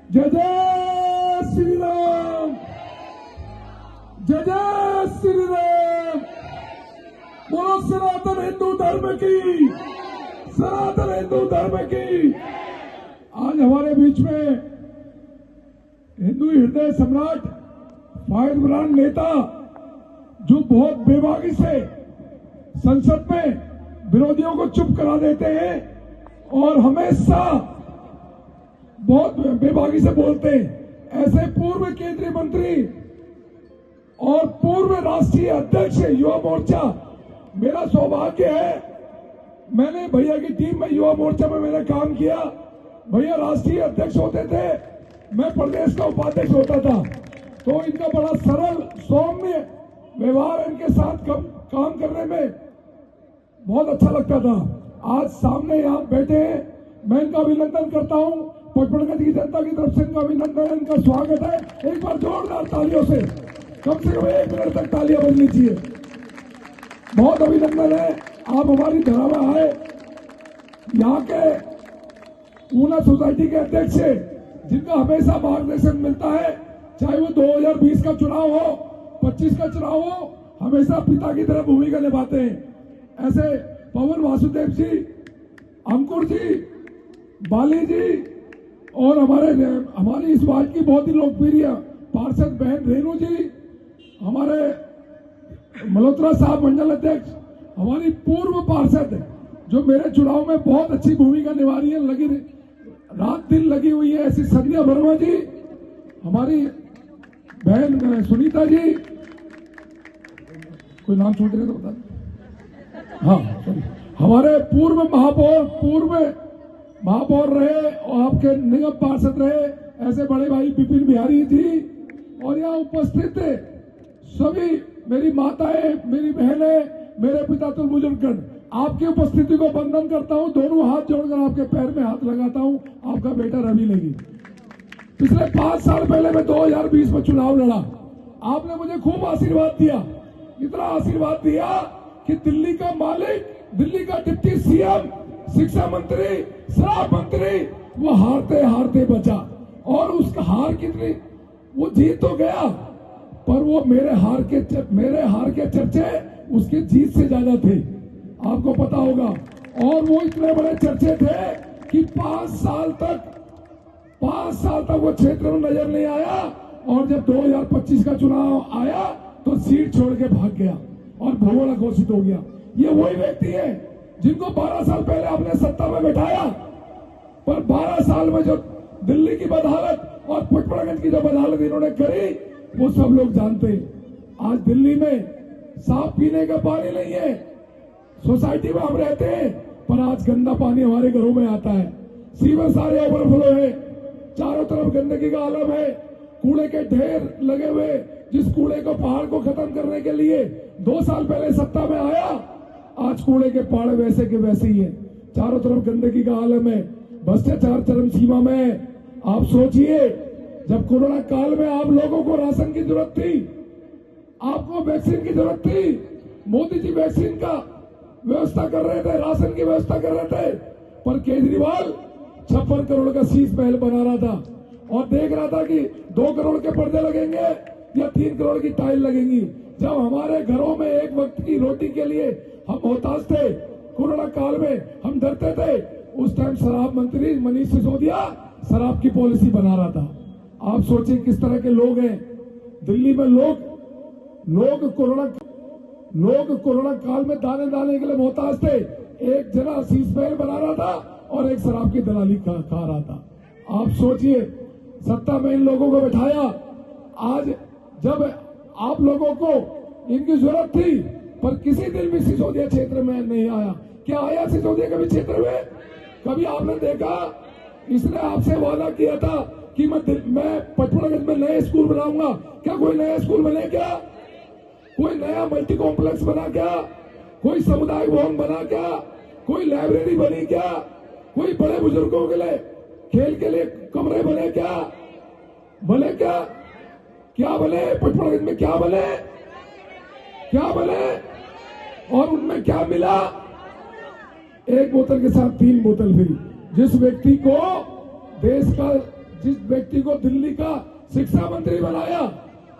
जय जय श्री राम, जय जय श्री राम। बोलो सनातन हिंदू धर्म की, सनातन हिंदू धर्म की। आज हमारे बीच में हिंदू हृदय सम्राट, फायर ब्रांड नेता, जो बहुत बेबाकी से संसद में विरोधियों को चुप करा देते हैं और हमेशा बहुत बेबाकी से बोलते हैं, ऐसे पूर्व केंद्रीय मंत्री और पूर्व राष्ट्रीय अध्यक्ष युवा मोर्चा, मेरा सौभाग्य है, मैंने भैया की टीम में युवा मोर्चा में मैंने काम किया। भैया राष्ट्रीय अध्यक्ष होते थे, मैं प्रदेश का उपाध्यक्ष होता था, तो इनका बड़ा सरल सौम्य व्यवहार, इनके साथ काम करने में बहुत अच्छा लगता था। आज सामने यहाँ बैठे हैं, मैं इनका अभिनंदन करता हूँ। पचमढ़गंज की जनता की तरफ से इनका अभिनंदन, इनका स्वागत है। एक बार जोरदार तालियों से, कम से कम 1 मिनट तक तालियां बजनी चाहिए। बहुत अभिनंदन है, आप हमारी धरा में आए। यहाँ के ऊना सोसाइटी के अध्यक्ष है, जिनका हमेशा मार्गदर्शन मिलता है, चाहे वो 2020 का चुनाव हो, 25 का चुनाव हो, हमेशा पिता की तरह भूमिका निभाते हैं। ऐसे पवन वासुदेव जी, अंकुर जी, बाली जी और हमारी इस बात की बहुत ही लोकप्रिय पार्षद बहन रेणु जी, हमारे मल्होत्रा साहब मंडल अध्यक्ष, हमारी पूर्व पार्षद जो मेरे चुनाव में बहुत अच्छी भूमिका निभा रही है, लगी रात दिन लगी हुई है, ऐसी संध्या वर्मा जी, हमारी बहन सुनीता जी, कोई नाम छूट रहे तो बता दें। हाँ सॉरी, हमारे पूर्व महापौर रहे और आपके निगम पार्षद रहे, ऐसे बड़े भाई विपिन बिहारी जी, और यहाँ उपस्थित सभी मेरी माताएं, मेरी बहनें, मेरे पिता तुल बुजुर्गगण, आपकी उपस्थिति को वंदन करता हूँ। दोनों हाथ जोड़कर आपके पैर में हाथ लगाता हूँ। आपका बेटा रवि नेगी, पिछले 5 साल पहले मैं 2020 में चुनाव लड़ा, आपने मुझे खूब आशीर्वाद दिया, इतना आशीर्वाद दिया कि दिल्ली का मालिक, दिल्ली का डिप्टी सीएम, शिक्षा मंत्री, शराब मंत्री, वो हारते हारते बचा। और उसका हार कितनी, वो जीत तो गया, पर वो मेरे हार के चर्चे उसके जीत से ज्यादा थे, आपको पता होगा। और वो इतने बड़े चर्चे थे कि 5 साल तक वो क्षेत्र में नजर नहीं आया, और जब 2025 का चुनाव आया तो सीट छोड़ के भाग गया और भगोड़ा घोषित हो गया। ये वही व्यक्ति है जिनको 12 साल पहले आपने सत्ता में बैठाया, पर 12 साल में जो दिल्ली की बदहालत और पचमढ़गंज की जो बदहालत इन्होंने करी, वो सब लोग जानते हैं। आज दिल्ली में साफ पीने का पानी नहीं है, सोसाइटी में हम रहते हैं, पर आज गंदा पानी हमारे घरों में आता है। सीवर सारे ओवरफ्लो है, चारों तरफ गंदगी का आलम है, कूड़े के ढेर लगे हुए। जिस कूड़े को, पहाड़ को खत्म करने के लिए 2 साल पहले सत्ता में आया, आज कूड़े के पहाड़ वैसे के वैसे ही है, चारों तरफ गंदगी का आलम है, भ्रष्टाचार चरम सीमा में। आप सोचिए, जब कोरोना काल में आप लोगों को राशन की जरूरत थी, आपको वैक्सीन की जरूरत थी, मोदी जी वैक्सीन का व्यवस्था कर रहे थे, राशन की व्यवस्था कर रहे थे, पर केजरीवाल 56 करोड़ का शीश महल बना रहा था और देख रहा था कि 2 करोड़ के पर्दे लगेंगे या 3 करोड़ की टाइल लगेंगी। जब हमारे घरों में एक वक्त की रोटी के लिए हम मोहताज थे, कोरोना काल में हम डरते थे, उस टाइम शराब मंत्री मनीष सिसोदिया शराब की पॉलिसी बना रहा था। आप सोचिए किस तरह के लोग हैं दिल्ली में। लोग कोरोना काल में दाने दाने के लिए मोहताज थे। एक जना शीश महल बना रहा था और एक शराब की दलाली खा रहा था। आप सोचिए, सत्ता में इन लोगों को बैठाया। आज जब आप लोगों को इनकी जरूरत थी, पर किसी दिन भी सिसोदिया क्षेत्र में नहीं आया। क्या आया सिसोदिया कभी क्षेत्र में? कभी आपने देखा? इसने आपसे वादा किया था कि मैं पचमढ़गंज में नए स्कूल बनाऊंगा। क्या कोई नया स्कूल बने? क्या कोई नया मल्टी कॉम्प्लेक्स बना? क्या कोई समुदाय भवन बना? क्या कोई लाइब्रेरी बनी? क्या कोई बड़े बुजुर्गों के लिए खेल के लिए कमरे बने? क्या बने? क्या बने? पचमढ़गंज में क्या बने? और उनमें क्या मिला? एक बोतल के साथ 3 बोतल फ्री। जिस व्यक्ति को देश का जिस व्यक्ति को दिल्ली का शिक्षा मंत्री बनाया,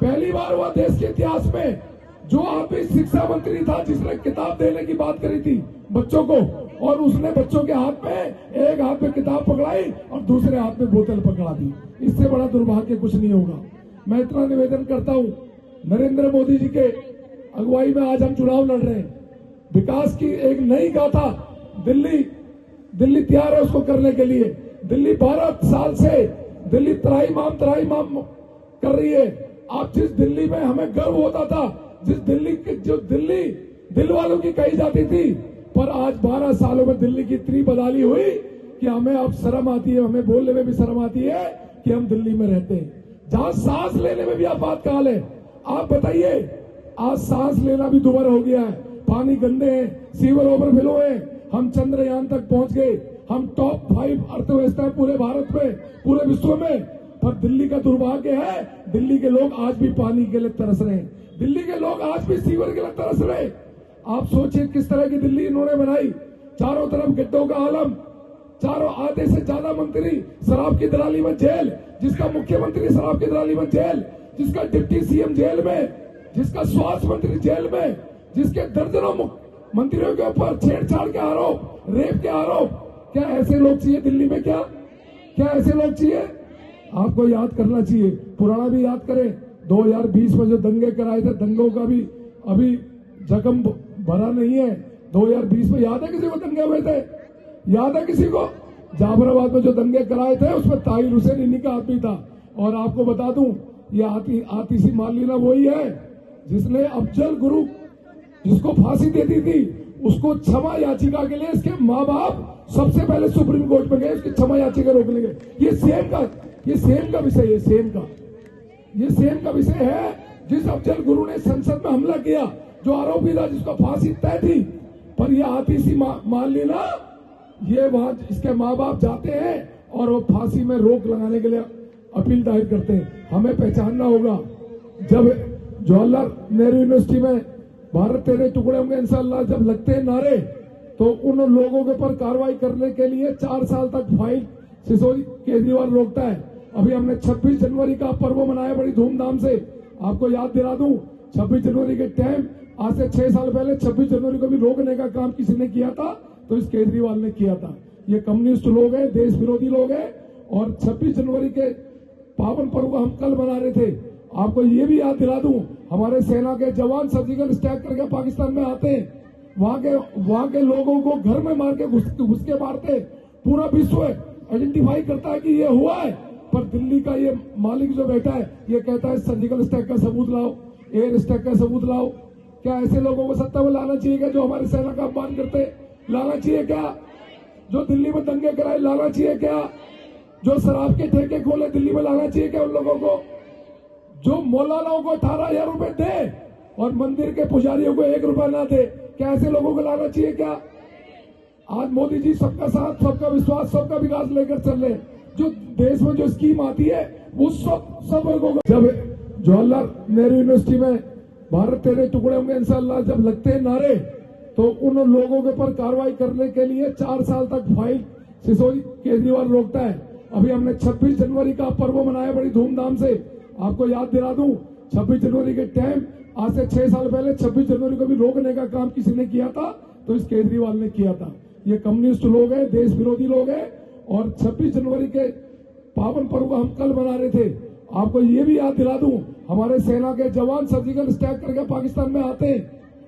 पहली बार हुआ देश के इतिहास में जो आदमी शिक्षा मंत्री था जिसने किताब देने की बात करी थी बच्चों को, और उसने बच्चों के हाथ में एक हाथ में किताब पकड़ाई और दूसरे हाथ में बोतल पकड़ा दी। इससे बड़ा दुर्भाग्य कुछ नहीं होगा। मैं इतना निवेदन करता हूं, नरेंद्र मोदी जी के अगुवाई में आज हम चुनाव लड़ रहे हैं। विकास की एक नई गाथा दिल्ली तैयार है उसको करने के लिए। दिल्ली 12 साल से दिल्ली तराई माम कर रही है। आप जिस दिल्ली में हमें गर्व होता था, जिस दिल्ली दिल वालों की कही जाती थी, पर आज 12 सालों में दिल्ली की इतनी बदहाली हुई कि हमें अब शर्म आती है, हमें बोलने में भी शर्म आती है कि हम दिल्ली में रहते हैं, जहां सांस लेने में भी आपातकाल है। आप बताइए, आज सांस लेना भी दुभर हो गया है, पानी गंदे हैं, सीवर ओवरफ्लो है, हम चंद्रयान तक पहुंच गए, हम टॉप 5 अर्थव्यवस्था है पूरे भारत में, पूरे विश्व में। पर दिल्ली का दुर्भाग्य है, दिल्ली के लोग आज भी पानी के लिए तरस रहे हैं, दिल्ली के लोग आज भी सीवर के लिए तरस रहे हैं। आप सोचिए किस तरह की दिल्ली इन्होंने बनाई, चारों तरफ गड्ढों का आलम, चारों आधे से ज्यादा मंत्री शराब की दलाली में जेल, जिसका मुख्यमंत्री शराब की दलाली में जेल, जिसका डिप्टी सीएम जेल में, जिसका स्वास्थ्य मंत्री जेल में, जिसके दर्जनों मंत्रियों के ऊपर छेड़छाड़ के आरोप, रेप के आरोप। क्या ऐसे लोग चाहिए दिल्ली में? क्या ऐसे लोग चाहिए? आपको याद करना चाहिए, पुराना भी याद करें, 2020 में जो दंगे कराए थे, दंगों का भी अभी जख्म भरा नहीं है। 2020 में याद है किसी को दंगे हुए थे? याद है किसी को? जाफराबाद में जो दंगे कराए थे उसमें ताहिर हुसैन इन्हीं का आदमी था। और आपको बता दूं, ये आतिशी मालिना वही है जिसने अफजल गुरु जिसको फांसी देती थी, उसको क्षमा याचिका के लिए इसके माँ बाप सबसे पहले सुप्रीम कोर्ट में गए उसकी क्षमा याचिका रोकने गए। ये सेम का विषय है, सेम का विषय है। जिस अफजल गुरु ने संसद में हमला किया, जो आरोपी था, जिसका फांसी तय थी, पर ये आतिशी मान लेना, ये वहां इसके माँ बाप जाते हैं और वो फांसी में रोक लगाने के लिए अपील दायर करते हैं। हमें पहचानना होगा, जब जवाहरलाल नेहरू यूनिवर्सिटी में भारत तेरे टुकड़े होंगे इंशाअल्लाह जब लगते हैं नारे, तो उन लोगों के ऊपर कार्रवाई करने के लिए 4 साल तक फाइल सिसोदी केजरीवाल रोकता है। अभी हमने 26 जनवरी का पर्व मनाया बड़ी धूमधाम से। आपको याद दिला दूं, 26 जनवरी के टाइम आज से 6 साल पहले 26 जनवरी को भी रोकने का काम किसी ने किया था, तो इस केजरीवाल ने किया था। ये कम्युनिस्ट लोग हैं, देश विरोधी लोग हैं। और 26 जनवरी के पावन पर्व को हम कल मना रहे थे। आपको ये भी याद दिला दूं, हमारे सेना के जवान सर्जिकल स्ट्राइक करके पाकिस्तान में आते हैं, वहां के लोगों को घर में मार के घुस के मारते। पूरा विश्व आइडेंटिफाई करता है कि ये हुआ है, पर दिल्ली का ये मालिक जो बैठा है ये कहता है सर्जिकल स्ट्राइक का सबूत लाओ, एयर स्ट्राइक का सबूत लाओ। क्या ऐसे लोगों को सत्ता में लाना चाहिए क्या, जो हमारी सेना का अपमान करते? लाना चाहिए क्या? जो दिल्ली में दंगे कराए लाना चाहिए क्या? जो शराब के ठेके खोले दिल्ली में लाना चाहिए क्या उन लोगों को? जो मौलानाओं को 18,000 रुपए दे और मंदिर के पुजारियों को 1 रुपया ना दे, क्या ऐसे लोगों को लाना चाहिए क्या? आज मोदी जी सबका साथ, सबका विश्वास, सबका विकास लेकर चल रहे। जो देश में जो स्कीम आती है वो सब लोगों को, जब जवाहरलाल नेहरू यूनिवर्सिटी में भारत तेरे टुकड़े होंगे इंशाअल्लाह जब लगते हैं नारे, तो उन लोगों के ऊपर कार्रवाई करने के लिए 4 साल तक फाइल सिसोदी केजरीवाल रोकता है। अभी हमने 26 जनवरी का पर्व मनाया बड़ी धूमधाम से। आपको याद दिला दूं, 26 जनवरी के टाइम आज से 6 साल पहले 26 जनवरी को भी रोकने का काम किसी ने किया था, तो इस केजरीवाल ने किया था। ये कम्युनिस्ट लोग हैं, देश विरोधी लोग हैं। और 26 जनवरी के पावन पर्व को हम कल मना रहे थे। आपको ये भी याद दिला दूं, हमारे सेना के जवान सर्जिकल स्ट्राइक करके पाकिस्तान में आते हैं,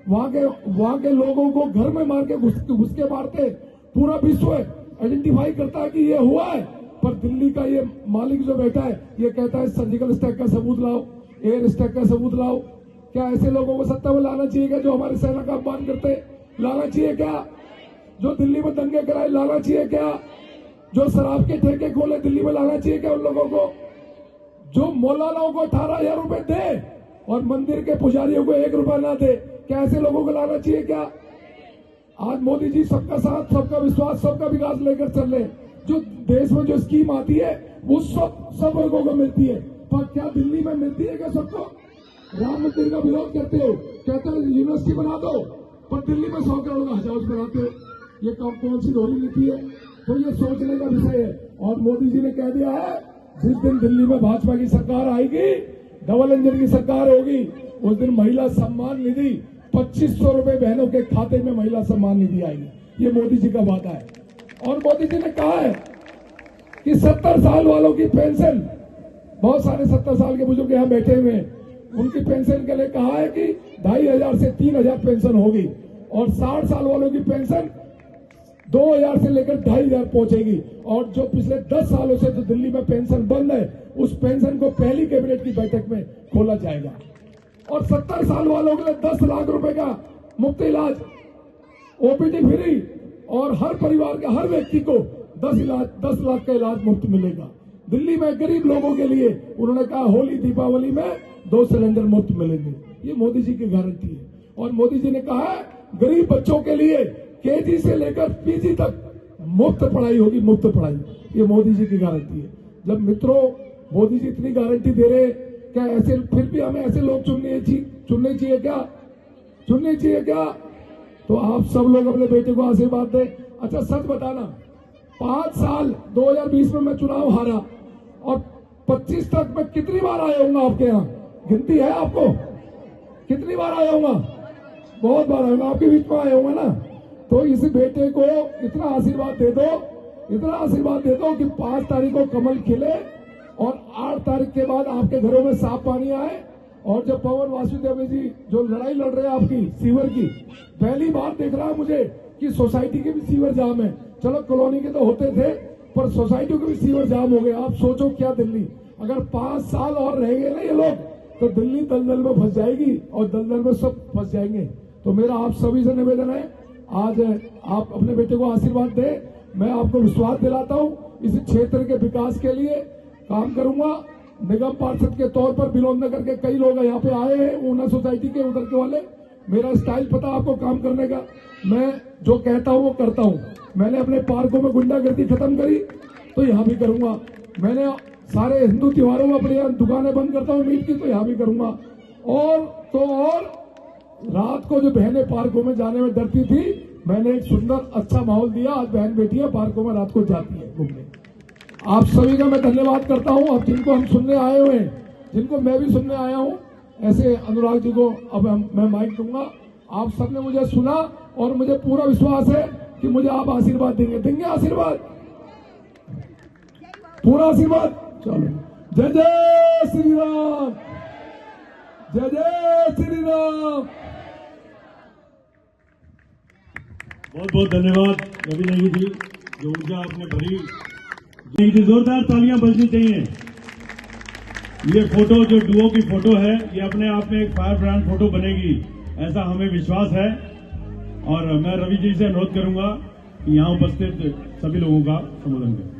वहां के लोगों को घर में मार के घुस के मारते। पूरा विश्व आइडेंटिफाई करता है कि ये हुआ है, पर दिल्ली का ये मालिक जो बैठा है ये कहता है सर्जिकल स्ट्राइक का सबूत लाओ, एयर स्ट्राइक का सबूत लाओ। क्या ऐसे लोगों को सत्ता में लाना चाहिए क्या, जो हमारी सेना का अपमान करते? लाना चाहिए क्या? जो दिल्ली में दंगे कराए लाना चाहिए क्या? जो शराब के ठेके खोले दिल्ली में लाना चाहिए क्या उन लोगों को? जो मौलानाओं को 18,000 रुपए दे और मंदिर के पुजारियों को 1 रुपया ना दे, क्या ऐसे लोगों को लाना चाहिए क्या? आज मोदी जी सबका साथ, सबका विश्वास, सबका विकास लेकर चल रहे। जो देश में जो स्कीम आती है वो सब लोगों को मिलती है, पर क्या दिल्ली में मिलती है क्या सबको? राम मंदिर का विरोध करते हो, कहते हो यूनिवर्सिटी बना दो, पर दिल्ली में 100 करोड़ का हज हाउस बनाते हो। ये कौन सी दोहरी नीति है? तो ये सोचने का विषय है। और मोदी जी ने कह दिया है जिस दिन दिल्ली में भाजपा की सरकार आएगी, डबल इंजन की सरकार होगी, उस दिन महिला सम्मान निधि 2500 रुपए बहनों के खाते में महिला सम्मान निधि आएगी। ये मोदी जी का वादा है। और मोदी जी ने कहा है कि 70 साल वालों की पेंशन, बहुत सारे 70 साल के बुजुर्ग यहाँ बैठे हुए हैं, उनकी पेंशन के लिए कहा है कि 2500 से 3000 पेंशन होगी और 60 साल वालों की पेंशन 2000 से लेकर 2500 पहुंचेगी। और जो पिछले 10 सालों से जो दिल्ली में पेंशन बंद है, उस पेंशन को पहली कैबिनेट की बैठक में खोला जाएगा। और 70 साल वालों के लिए 10 लाख रुपए का मुफ्त इलाज, ओपीडी फ्री, और हर परिवार के हर व्यक्ति को 10 लाख का इलाज मुफ्त मिलेगा। दिल्ली में गरीब लोगों के लिए उन्होंने कहा होली दीपावली में 2 सिलेंडर मुफ्त मिलेंगे। ये मोदी जी की गारंटी है। और मोदी जी ने कहा है गरीब बच्चों के लिए केजी से लेकर पीजी तक मुफ्त पढ़ाई होगी, मुफ्त पढ़ाई। ये मोदी जी की गारंटी है। जब मित्रों मोदी जी इतनी गारंटी दे रहे, क्या ऐसे फिर भी हमें ऐसे लोग चुनने चाहिए क्या? तो आप सब लोग अपने बेटे को आशीर्वाद दें। अच्छा सच बताना, 5 साल 2020 में मैं चुनाव हारा और 25 तक मैं कितनी बार आया हूँ आपके यहाँ? गिनती है आपको? कितनी बार आया हूँ? बहुत बार आया हूँ, आपके बीच में आया हूँ ना। तो इस बेटे को इतना आशीर्वाद दे दो कि 5 तारीख को कमल खिले और 8 तारीख के बाद आपके घरों में साफ पानी आए। और जब पवन वासुदेव जी जो लड़ाई लड़ रहे हैं आपकी सीवर की, पहली बार देख रहा है मुझे कि सोसाइटी के भी सीवर जाम है। चलो कॉलोनी के तो होते थे, पर सोसाइटियों के भी सीवर जाम हो गए। आप सोचो क्या दिल्ली, अगर 5 साल और रह गए ना ये लोग, तो दिल्ली दलदल में फंस जाएगी और दलदल में सब फंस जाएंगे। तो मेरा आप सभी से निवेदन है, आज आप अपने बेटे को आशीर्वाद दें। मैं आपको विश्वास दिलाता हूं, इस क्षेत्र के विकास के लिए काम करूंगा। निगम पार्षद के तौर पर विनोद नगर के कई लोग यहाँ पे आए हैं, ऊना सोसाइटी के उधर के वाले। मेरा स्टाइल पता आपको काम करने का, मैं जो कहता हूँ वो करता हूँ। मैंने अपने पार्कों में गुंडागर्दी खत्म करी, तो यहाँ भी करूंगा। मैंने सारे हिंदू त्योहारों में अपनी दुकानें बंद करता हूँ मीट की, तो यहाँ भी करूंगा। और रात को जो बहनें पार्कों में जाने में डरती थी, मैंने एक सुंदर अच्छा माहौल दिया। आज बहन बेटियां पार्कों में रात को जाती है घूमने। आप सभी का मैं धन्यवाद करता हूं। अब जिनको हम सुनने आए हुए हैं, जिनको मैं भी सुनने आया हूं, ऐसे अनुराग जी को अब मैं माइक दूंगा। आप सबने मुझे सुना और मुझे पूरा विश्वास है कि मुझे आप आशीर्वाद देंगे आशीर्वाद, पूरा आशीर्वाद। चलो, जय जय श्री राम, जय जय श्री राम। बहुत बहुत धन्यवाद रवि नेगी जी, जो ऊर्जा आपने भरी। जोरदार तालियां बजनी चाहिए। ये फोटो जो डुओ की फोटो है, ये अपने आप में एक फायर ब्रांड फोटो बनेगी, ऐसा हमें विश्वास है। और मैं रवि जी से अनुरोध करूंगा कि यहाँ उपस्थित सभी लोगों का संबोधन करें।